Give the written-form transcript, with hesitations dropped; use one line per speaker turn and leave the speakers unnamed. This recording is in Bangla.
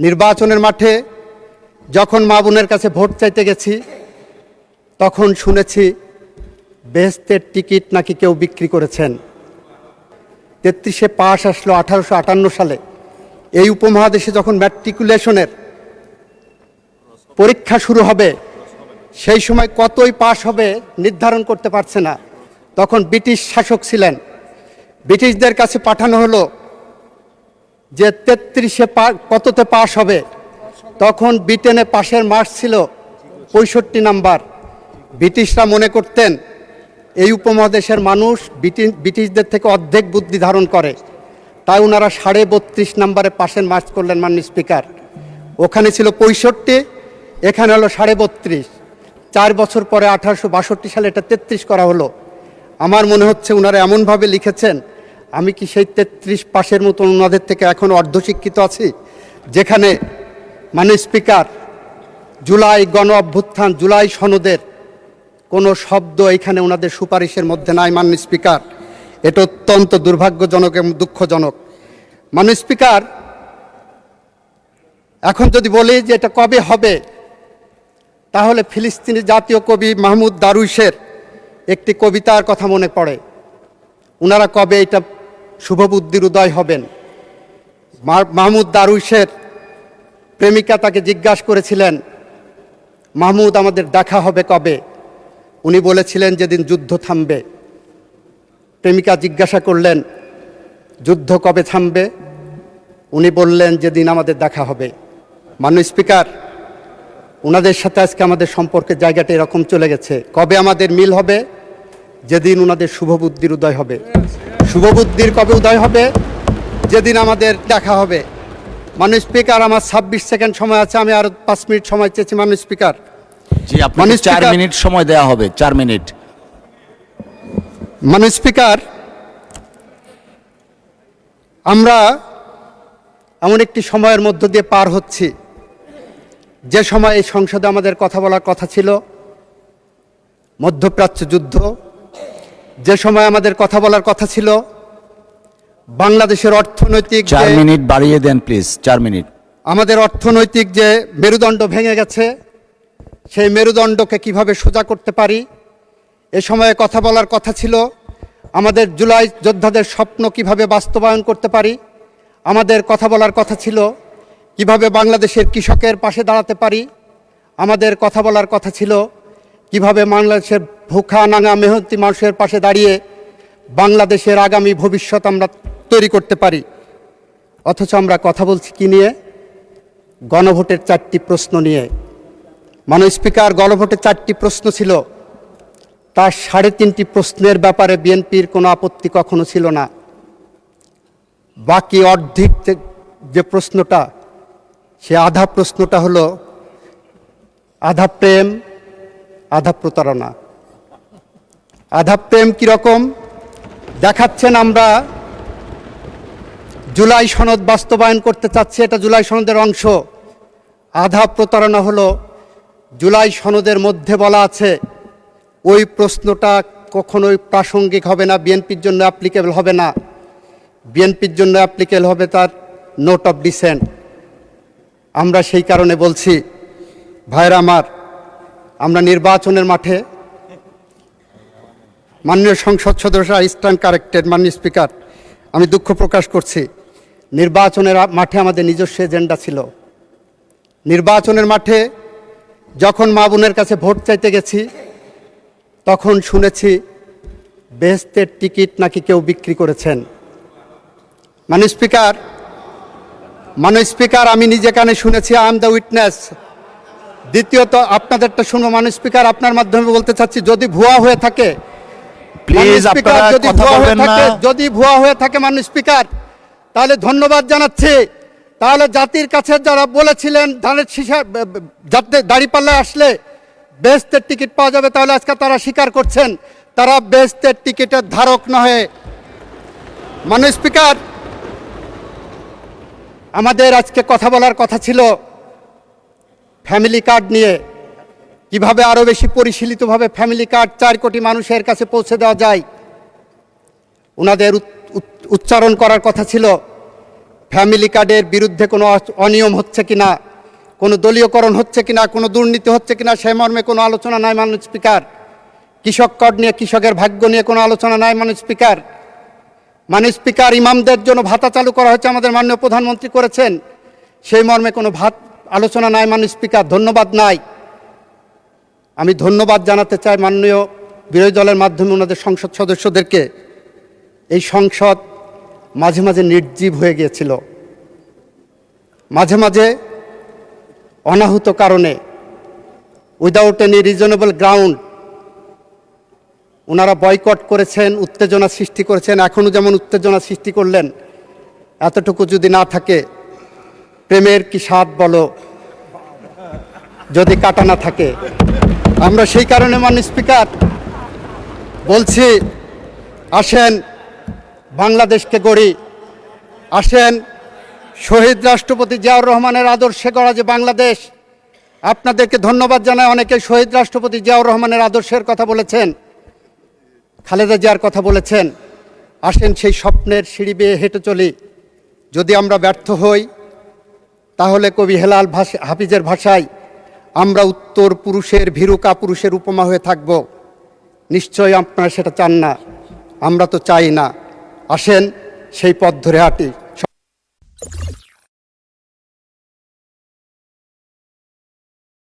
নির্বাচনের মাঠে যখন মা বোনের কাছে ভোট চাইতে গেছি তখন শুনেছি বেহেশতের টিকিট নাকি কেউ বিক্রি করেছেন। 33-এ পাস আসলো 1858 সালে। এই উপমহাদেশে যখন ম্যাট্রিকুলেশনের পরীক্ষা শুরু হবে সেই সময় কতই পাস হবে নির্ধারণ করতে পারছে না। তখন ব্রিটিশ শাসক ছিলেন, ব্রিটিশদের কাছে পাঠানো হলো যে 33-এ কততে পাস হবে। তখন ব্রিটেনে পাশের মার্কস ছিল 65 নাম্বার। ব্রিটিশরা মনে করতেন এই উপমহাদেশের মানুষ ব্রিটিশদের থেকে অর্ধেক বুদ্ধি ধারণ করে, তাই ওনারা 32.5 নাম্বারে পাশের মার্কস করলেন মাননীয় স্পিকার। ওখানে ছিল 65, এখানে হলো 32.5। 4 বছর পরে 1862 সালে এটা 33 করা হলো। আমার মনে হচ্ছে ওনারা এমনভাবে লিখেছেন আমি কি সেই 33 পাশের মতন ওনাদের থেকে এখন অর্ধশিক্ষিত আছি। যেখানে মাননীয় স্পিকার জুলাই গণ অভ্যুত্থান, জুলাই সনদের কোনো শব্দ এখানে ওনাদের সুপারিশের মধ্যে নাই। মাননীয় স্পিকার, এটা অত্যন্ত দুর্ভাগ্যজনক এবং দুঃখজনক। মাননীয় স্পিকার, এখন যদি বলি যে এটা কবে হবে, তাহলে ফিলিস্তিনি জাতীয় কবি মাহমুদ দারুইশের একটি কবিতার কথা মনে পড়ে। ওনারা কবে এটা শুভবুদ্ধির উদয় হবেন। মাহমুদ দারুইশের প্রেমিকা তাকে জিজ্ঞাসা করেছিলেন, মাহমুদ আমাদের দেখা হবে কবে? উনি বলেছিলেন যেদিন যুদ্ধ থামবে। প্রেমিকা জিজ্ঞাসা করলেন যুদ্ধ কবে থামবে? উনি বললেন যেদিন আমাদের দেখা হবে। মাননীয় স্পিকার, ওনাদের সাথে আজকে আমাদের সম্পর্কের জায়গাটা এরকম চলে গেছে। কবে আমাদের মিল হবে? যেদিন ওনাদের শুভবুদ্ধির উদয় হবে। শুভবুদ্ধির কবে উদয় হবে? যেদিন আমাদের দেখা হবে। মাননীয় স্পিকার, আমার 26 সেকেন্ড সময় আছে, আমি আরো 5 মিনিট সময় চেয়েছি। মাননীয় স্পিকার,
জি, আপনাকে 4 মিনিট সময় দেওয়া হবে। 4 মিনিট।
মাননীয় স্পিকার, আমরা এমন একটি সময়ের মধ্য দিয়ে পার হচ্ছি যে সময় এই সংসদে আমাদের কথা বলার কথা ছিল মধ্যপ্রাচ্য যুদ্ধ, যে সময় আমাদের কথা বলার কথা ছিল বাংলাদেশের অর্থনৈতিক।
4 মিনিট বাড়িয়ে দেন প্লিজ। 4 মিনিট।
আমাদের অর্থনৈতিক যে মেরুদণ্ড ভেঙে গেছে সেই মেরুদণ্ডকে কিভাবে সোজা করতে পারি, এ সময়ে কথা বলার কথা ছিল আমাদের জুলাই যোদ্ধাদের স্বপ্ন কিভাবে বাস্তবায়ন করতে পারি। আমাদের কথা বলার কথা ছিল কিভাবে বাংলাদেশের কৃষকের পাশে দাঁড়াতে পারি। আমাদের কথা বলার কথা ছিল কিভাবে বাংলাদেশের ভুখা নাঙা মেহনতি মানুষের পাশে দাঁড়িয়ে বাংলাদেশের আগামী ভবিষ্যৎ আমরা তৈরি করতে পারি। অথচ আমরা কথা বলছি কি নিয়ে? গণভোটের 4টি প্রশ্ন নিয়ে। মাননীয় স্পিকার, গণভোটের 4টি প্রশ্ন ছিল, তার 3.5টি প্রশ্নের ব্যাপারে বিএনপির কোনো আপত্তি কখনো ছিল না। বাকি অর্ধেক যে প্রশ্নটা, সে আধা প্রশ্নটা হলো আধা প্রেম আধা প্রতারণা। আধা প্রেম কীরকম দেখাচ্ছেন? আমরা জুলাই সনদ বাস্তবায়ন করতে চাচ্ছি, এটা জুলাই সনদের অংশ। আধা প্রতারণা হলো জুলাই সনদের মধ্যে বলা আছে ওই প্রশ্নটা কখনোই প্রাসঙ্গিক হবে না, বিএনপির জন্য অ্যাপ্লিকেবল হবে না। বিএনপির জন্য অ্যাপ্লিকেবল হবে তার নোট অফ ডিসেন্ট। আমরা সেই কারণে বলছি, ভাইরা আমার, আমরা নির্বাচনের মাঠে, মাননীয় সংসদ সদস্য স্ট্যান্ড কারেক্টেড। মাননীয় স্পিকার, আমি দুঃখ প্রকাশ করছি, নির্বাচনের মাঠে আমাদের নিজস্ব এজেন্ডা ছিল। নির্বাচনের মাঠে যখন মা বোনের কাছে ভোট চাইতে গেছি তখন শুনেছি বেহেশতের টিকিট নাকি কেউ বিক্রি করেছেন। মাননীয় স্পিকার, আমি নিজে কানে শুনেছি, আই এম দ্য উইটনেস। দ্বিতীয়ত আপনাদেরটা শুনো মাননীয় স্পিকার, আপনার মাধ্যমে বলতে চাচ্ছি, যদি ভুয়া হয়ে থাকে
প্লিজ আপনারা কথা বলবেন না।
যদি ভুয়া হয়ে থাকে মাননীয় স্পিকার, তাহলে ধন্যবাদ জানাচ্ছি। তাহলে জাতির কাছে যারা বলেছিলেন ধানের শীষা যাতে দাঁড়িপাল্লায় আসলে বেহেশতের টিকিট পাওয়া যাবে, তাহলে আজকে তারা স্বীকার করছেন তারা বেহেশতের টিকিটের ধারক নয়। মাননীয় স্পিকার, আমাদের আজকে কথা বলার কথা ছিল ফ্যামিলি কার্ড নিয়ে, কিভাবে আরও বেশি পরিশীলিতভাবে ফ্যামিলি কার্ড 4 কোটি মানুষের কাছে পৌঁছে দেওয়া যায়। ওনাদের উচ্চারণ করার কথা ছিল ফ্যামিলি কার্ডের বিরুদ্ধে কোনো অনিয়ম হচ্ছে কিনা, কোনো দলীয়করণ হচ্ছে কিনা, কোনো দুর্নীতি হচ্ছে কিনা সেই মর্মে কোনো আলোচনা নাই মাননীয় স্পিকার। কৃষক কার্ড নিয়ে, কৃষকের ভাগ্য নিয়ে কোনো আলোচনা নাই মাননীয় স্পিকার। মাননীয় স্পিকার, ইমামদের জন্য ভাতা চালু করা হয়েছে, আমাদের মাননীয় প্রধানমন্ত্রী করেছেন, সেই মর্মে কোনো আলোচনা নাই মাননীয় স্পিকার। ধন্যবাদ নাই। আমি ধন্যবাদ জানাতে চাই মাননীয় বিরোধী দলের মাধ্যমে ওনাদের সংসদ সদস্যদেরকে। এই সংসদ মাঝে মাঝে নির্জীব হয়ে গিয়েছিল, মাঝে মাঝে অনাহুত কারণে, উইদাউট এনি রিজনেবল গ্রাউন্ড ওনারা বয়কট করেছেন, উত্তেজনা সৃষ্টি করেছেন। এখনও যেমন উত্তেজনা সৃষ্টি করলেন, এতটুকু যদি না থাকে, প্রেমের কি স্বাদ বলো যদি কাটা না থাকে। আমরা সেই কারণে মাননীয় স্পিকার বলছি, আসেন বাংলাদেশকে গড়ি, আসেন শহীদ রাষ্ট্রপতি জিয়াউর রহমানের আদর্শে গড়া যে বাংলাদেশ। আপনাদেরকে ধন্যবাদ জানাই, অনেকে শহীদ রাষ্ট্রপতি জিয়াউর রহমানের আদর্শের কথা বলেছেন, খালেদা জিয়ার কথা বলেছেন। আসেন সেই স্বপ্নের সিঁড়ি বেয়ে হেঁটে চলি। যদি আমরা ব্যর্থ হই, তাহলে কবি হেলাল হাফিজের ভাষায় আমরা উত্তর পুরুষের ভীরু কাপুরুষের উপমা হয়ে থাকব। নিশ্চয়ই আপনারা সেটা চান না, আমরা তো চাই না। আসেন সেই পথ ধরে হাঁটি।